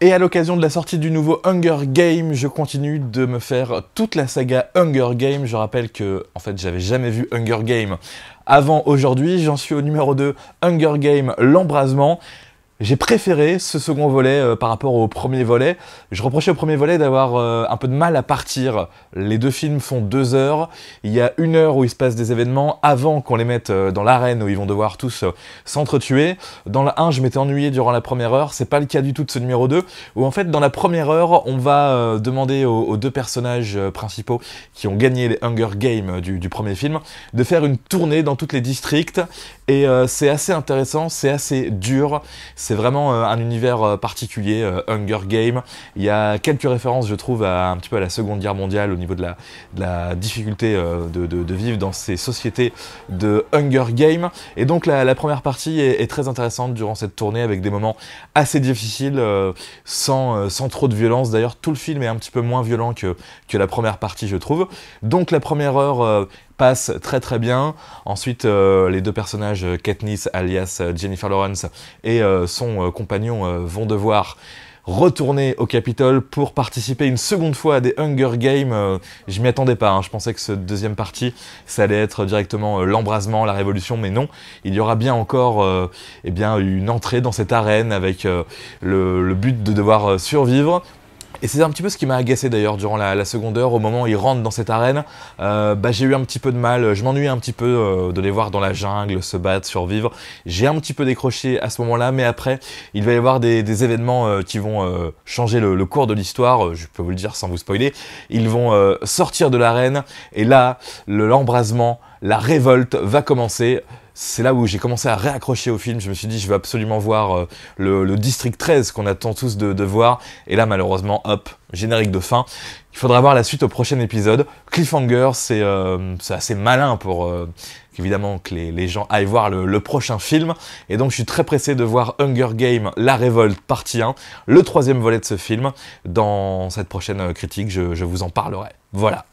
Et à l'occasion de la sortie du nouveau Hunger Games, je continue de me faire toute la saga Hunger Games. Je rappelle que, en fait, j'avais jamais vu Hunger Games avant aujourd'hui. J'en suis au numéro 2, Hunger Games, l'embrasement. J'ai préféré ce second volet par rapport au premier volet. Je reprochais au premier volet d'avoir un peu de mal à partir. Les deux films font 2 heures. Il y a 1 heure où il se passe des événements avant qu'on les mette dans l'arène où ils vont devoir tous s'entretuer. Dans la 1, je m'étais ennuyé durant la première heure. C'est pas le cas du tout de ce numéro 2, où en fait, dans la première heure, on va demander aux deux personnages principaux qui ont gagné les Hunger Games du premier film de faire une tournée dans toutes les districts. Et c'est assez intéressant, c'est assez dur. C'est vraiment un univers particulier, Hunger Games. Il y a quelques références, je trouve, un petit peu à la Seconde Guerre mondiale au niveau de la difficulté de vivre dans ces sociétés de Hunger Games. Et donc la première partie est très intéressante durant cette tournée avec des moments assez difficiles, sans trop de violence. D'ailleurs, tout le film est un petit peu moins violent que la première partie, je trouve. Donc la première heure passe très très bien. Ensuite, les deux personnages, Katniss alias Jennifer Lawrence et son compagnon vont devoir retourner au Capitole pour participer une seconde fois à des Hunger Games. Je m'y attendais pas, hein. Je pensais que cette deuxième partie, ça allait être directement l'embrasement, la révolution, mais non. Il y aura bien encore eh bien, une entrée dans cette arène avec le but de devoir survivre. Et c'est un petit peu ce qui m'a agacé d'ailleurs durant la seconde heure, au moment où ils rentrent dans cette arène. J'ai eu un petit peu de mal, je m'ennuyais un petit peu de les voir dans la jungle, se battre, survivre. J'ai un petit peu décroché à ce moment-là, mais après, il va y avoir des événements qui vont changer le cours de l'histoire, je peux vous le dire sans vous spoiler. Ils vont sortir de l'arène, et là, l'embrasement, la révolte va commencer. C'est là où j'ai commencé à réaccrocher au film. Je me suis dit, je veux absolument voir le District 13 qu'on attend tous de voir. Et là, malheureusement, hop, générique de fin. Il faudra voir la suite au prochain épisode. Cliffhanger, c'est assez malin pour évidemment que les gens aillent voir le prochain film. Et donc, je suis très pressé de voir Hunger Games, La Révolte, partie 1, le 3e volet de ce film. Dans cette prochaine critique, je vous en parlerai. Voilà.